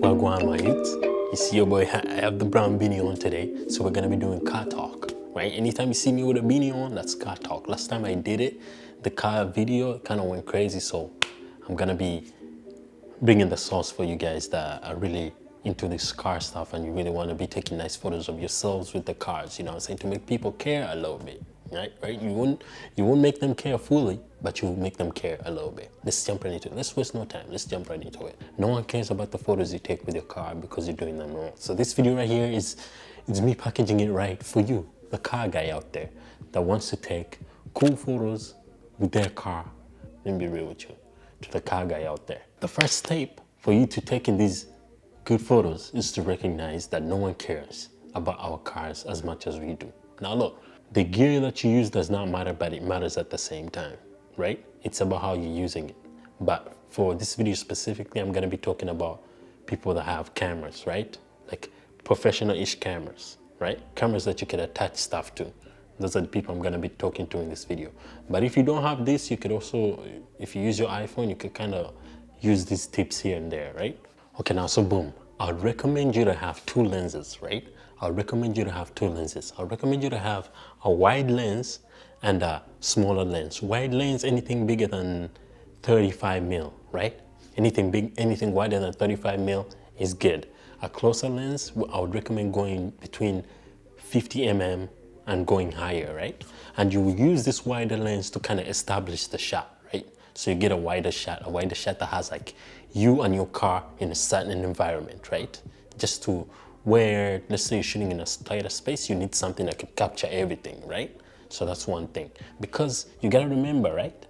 Wagwan, my youths. You see your boy, I have the brown beanie on today, so we're gonna be doing car talk, right? Anytime you see me with a beanie on, that's car talk. Last time I did it, the car video kind of went crazy, so I'm gonna be bringing the sauce for you guys that are really into this car stuff and you really want to be taking nice photos of yourselves with the cars, you know what I'm saying, to make people care a little bit, right? You won't make them care fully, but you will make them care a little bit. Let's jump right into it. Let's waste no time. Let's jump right into it. No one cares about the photos you take with your car because you're doing them wrong. So this video right here is me packaging it right for you, the car guy out there that wants to take cool photos with their car. Let me be real with you, to the car guy out there. The first step for you to taking these good photos is to recognize that no one cares about our cars as much as we do. Now look, the gear that you use does not matter, but it matters at the same time, right? It's about how you're using it. But for this video specifically, I'm gonna be talking about people that have cameras, right? Like professional-ish cameras, right? Cameras that you can attach stuff to. Those are the people I'm gonna be talking to in this video. But if you don't have this, you could also, if you use your iPhone, you could kind of use these tips here and there, right? Okay, now, so boom. I would recommend you to have two lenses, right? I would recommend you to have two lenses. I would recommend you to have a wide lens and a smaller lens. Wide lens, anything bigger than 35 mil, right? Anything big, anything wider than 35 mil is good. A closer lens, I would recommend going between 50 mm and going higher, right? And you use this wider lens to kind of establish the shot, right? So you get a wider shot that has like you and your car in a certain environment, right? Just to where, let's say you're shooting in a tighter space, you need something that can capture everything, right? So that's one thing. Because you gotta remember, right?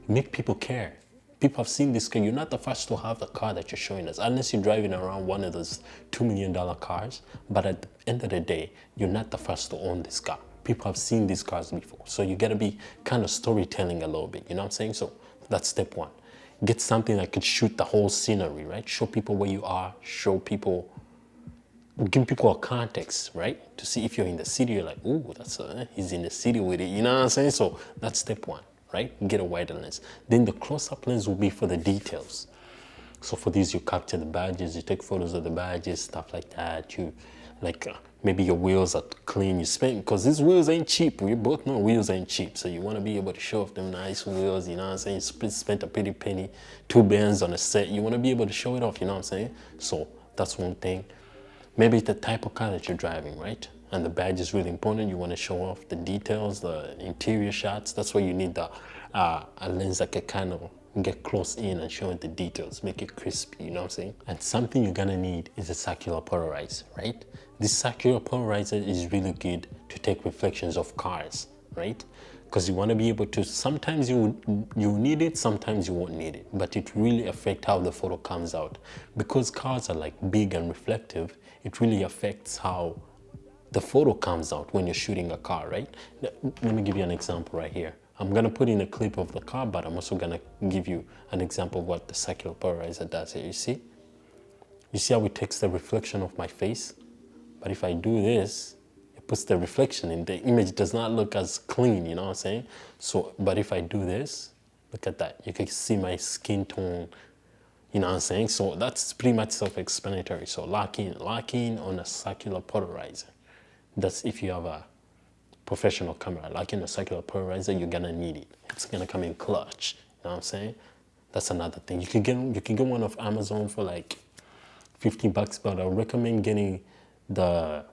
Make people care. People have seen this car. You're not the first to have the car that you're showing us, unless you're driving around one of those $2 million cars. But at the end of the day, you're not the first to own this car. People have seen these cars before. So you gotta be kind of storytelling a little bit, you know what I'm saying? So that's step one. Get something that could shoot the whole scenery, right? Show people where you are, give people a context, right? To see if you're in the city, you're like, ooh, he's in the city with it, you know what I'm saying? So that's step one, right? Get a wider lens. Then the close-up lens will be for the details. So for these, you capture the badges, you take photos of the badges, stuff like that. You, maybe your wheels are clean, you spend, because these wheels ain't cheap. We both know wheels ain't cheap. So you want to be able to show off them nice wheels, you know what I'm saying? You spent a pretty penny, 2 bands on a set. You want to be able to show it off, you know what I'm saying? So that's one thing. Maybe the type of car that you're driving, right? And the badge is really important. You want to show off the details, the interior shots. That's why you need a lens that can kind of get close in and show the details, make it crispy, you know what I'm saying? And something you're gonna need is a circular polarizer, right? This circular polarizer is really good to take reflections of cars, right? Because you want to be able to, sometimes you need it, sometimes you won't need it, but it really affects how the photo comes out. Because cars are like big and reflective, it really affects how the photo comes out when you're shooting a car, right? Let me give you an example right here. I'm gonna put in a clip of the car, but I'm also gonna give you an example of what the circular polarizer does here. You see how it takes the reflection of my face? But if I do this, it puts the reflection in. The image does not look as clean, you know what I'm saying? So, but if I do this, look at that. You can see my skin tone, you know what I'm saying? So that's pretty much self-explanatory. So lock in on a circular polarizer. That's if you have a professional camera. Like in a circular polarizer, you're gonna need it. It's gonna come in clutch. You know what I'm saying? That's another thing. You can get one off Amazon for like $50, but I would recommend getting the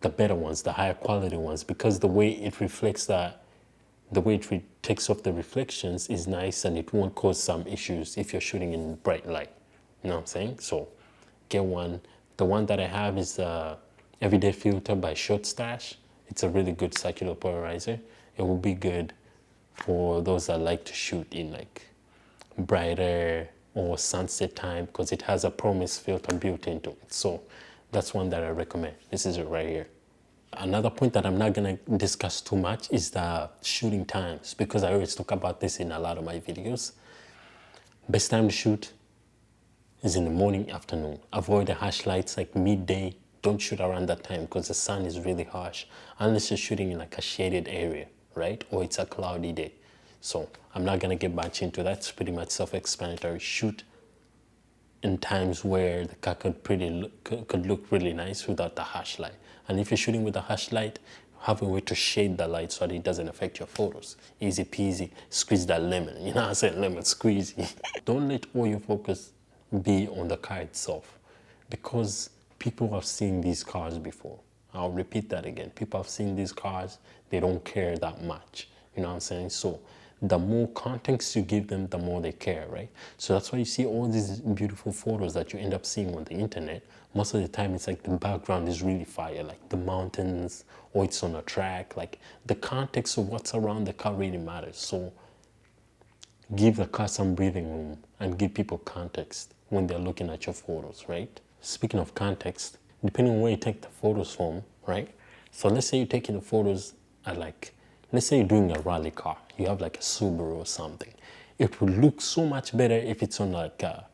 better ones, the higher quality ones, because the way it reflects the way it takes off the reflections is nice, and it won't cause some issues if you're shooting in bright light. You know what I'm saying? So get one. The one that I have is the Everyday Filter by Short Stash. It's a really good circular polarizer. It will be good for those that like to shoot in like brighter or sunset time, because it has a promise filter built into it. So that's one that I recommend. This is it right here. Another point that I'm not gonna discuss too much is the shooting times, because I always talk about this in a lot of my videos. Best time to shoot is in the morning, afternoon. Avoid the harsh lights like midday. Don't shoot around that time because the sun is really harsh, unless you're shooting in like a shaded area, right? Or it's a cloudy day. So I'm not gonna get much into that. It's pretty much self-explanatory. Shoot in times where the car could look really nice without the harsh light. And if you're shooting with a harsh light, have a way to shade the light so that it doesn't affect your photos. Easy peasy, squeeze that lemon. You know what I'm saying? Lemon squeezy. Don't let all your focus be on the car itself, because people have seen these cars before. I'll repeat that again. People have seen these cars, they don't care that much. You know what I'm saying? So the more context you give them, the more they care, right? So that's why you see all these beautiful photos that you end up seeing on the internet. Most of the time, it's like the background is really fire, like the mountains, or it's on a track. Like the context of what's around the car really matters. So give the car some breathing room and give people context when they're looking at your photos, right? Speaking of context, depending on where you take the photos from, right? So let's say you're taking the photos at like, let's say you're doing a rally car. You have like a Subaru or something. It would look so much better if it's on like a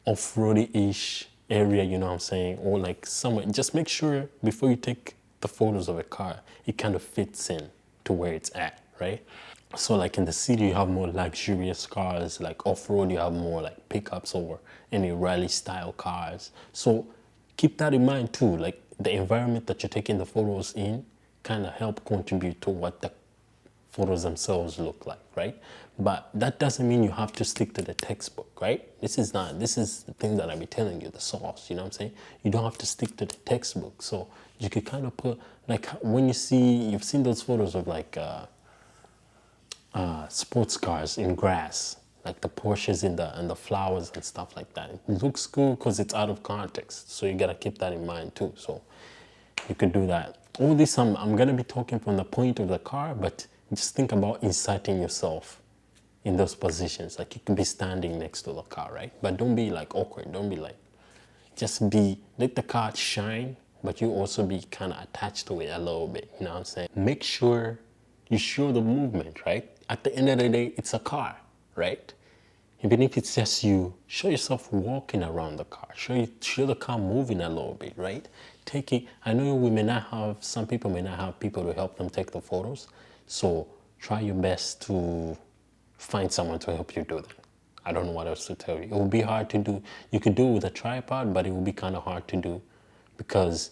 off-roady-ish area, you know what I'm saying? Or like somewhere. Just make sure before you take the photos of a car, it kind of fits in to where it's at, right? So like in the city, you have more luxurious cars. Like off-road, you have more like pickups or any rally style cars. So keep that in mind too. Like the environment that you're taking the photos in kind of help contribute to what the photos themselves look like, right? But that doesn't mean you have to stick to the textbook, right? This is the thing that I be telling you, the sauce, you know what I'm saying? You don't have to stick to the textbook. So you could kind of put, like when you've seen those photos of like sports cars in grass, like the Porsches and the flowers and stuff like that. It looks cool because it's out of context. So you gotta keep that in mind too. So you could do that. All this, I'm gonna be talking from the point of the car, but just think about inserting yourself in those positions. Like you could be standing next to the car, right? But don't be like awkward. Don't be like, let the car shine, but you also be kind of attached to it a little bit. You know what I'm saying? Make sure you show the movement, right? At the end of the day, it's a car, right? Even if it's just you, show yourself walking around the car. Show the car moving a little bit, right? I know some people may not have people to help them take the photos. So try your best to find someone to help you do that. I don't know what else to tell you. It will be hard to do. You could do it with a tripod, but it will be kind of hard to do because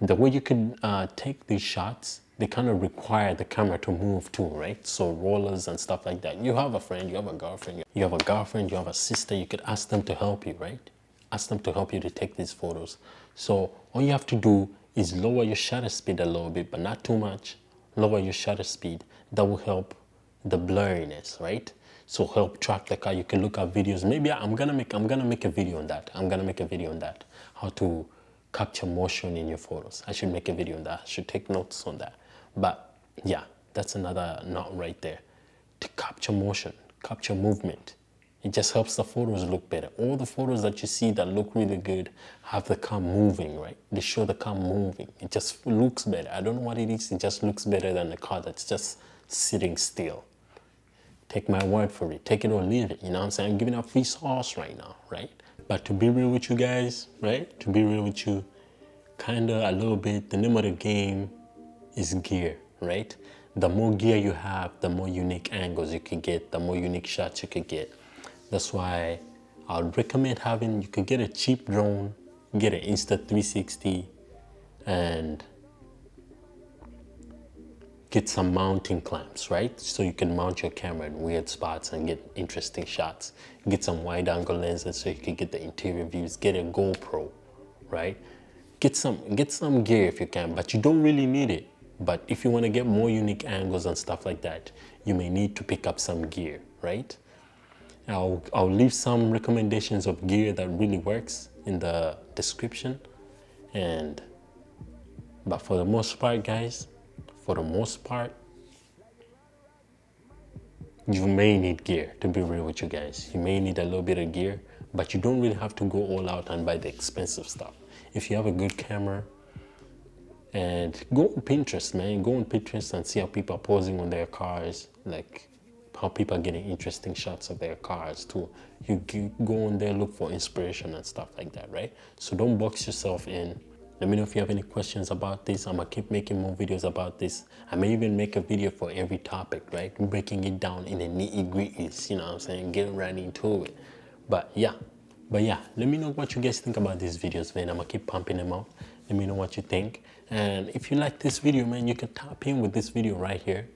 the way you could take these shots, they kind of require the camera to move too, right? So rollers and stuff like that. You have a friend, you have a girlfriend, you have a sister, you could ask them to help you, right? Ask them to help you to take these photos. So all you have to do is lower your shutter speed a little bit, but not too much. Lower your shutter speed. That will help the blurriness, right? So help track the car. You can look at videos. Maybe I'm gonna make a video on that. How to capture motion in your photos. I should make a video on that. I should take notes on that. But yeah, that's another knot right there. To capture motion, capture movement. It just helps the photos look better. All the photos that you see that look really good have the car moving, right? They show the car moving. It just looks better. I don't know what it is. It just looks better than the car that's just sitting still. Take my word for it. Take it or leave it. You know what I'm saying? I'm giving out free sauce right now, right? But to be real with you guys, right? To be real with you, kinda a little bit, the name of the game is gear, right? The more gear you have, the more unique angles you can get, the more unique shots you can get. That's why I would recommend you could get a cheap drone, get an Insta360, and get some mounting clamps, right? So you can mount your camera in weird spots and get interesting shots. Get some wide angle lenses so you can get the interior views. Get a GoPro, right? Get some gear if you can, but you don't really need it. But if you want to get more unique angles and stuff like that, you may need to pick up some gear, right? I'll leave some recommendations of gear that really works in the description. But for the most part, guys, you may need gear, to be real with you guys. You may need a little bit of gear, but you don't really have to go all out and buy the expensive stuff. If you have a good camera, and go on Pinterest, man. Go on Pinterest and see how people are posing on their cars, like how people are getting interesting shots of their cars too. You go on there, look for inspiration and stuff like that, right? So don't box yourself in. Let me know if you have any questions about this. I'm gonna keep making more videos about this. I may even make a video for every topic, right? Breaking it down in the nitty-gritties, you know what I'm saying? Getting right into it. But yeah, But yeah, let me know what you guys think about these videos, man. I'm gonna keep pumping them out. Let me know what you think. And if you like this video, man, you can tap in with this video right here.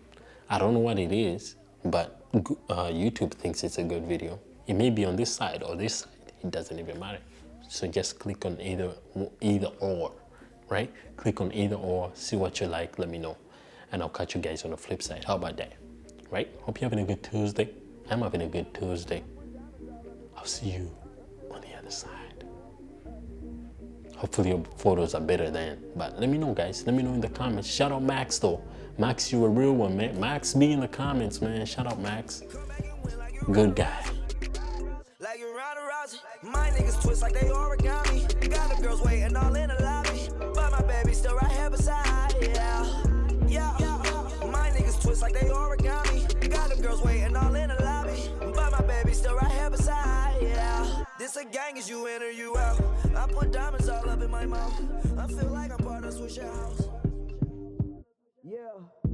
I don't know what it is, but YouTube thinks it's a good video. It may be on this side or this side. It doesn't even matter. So just click on either or, right? Click on either or, see what you like, let me know. And I'll catch you guys on the flip side. How about that? Right? Hope you're having a good Tuesday. I'm having a good Tuesday. I'll see you on the other side. Hopefully your photos are better then. But let me know, guys. Let me know in the comments. Shout out Max, though. Max, you a real one, man. Max, be in the comments, man. Shout out Max. Good guy. Like you're around a rousing. My niggas twist like they origami. Got them girls waiting all in the lobby. But my baby still right here beside. Yeah. My niggas twist like they origami. Got them girls waiting all in the lobby. But my baby still right here beside. Yeah. This a gang as you enter, you out. I put diamonds all up in my mouth. I feel like I'm part of Swisher House. Yeah.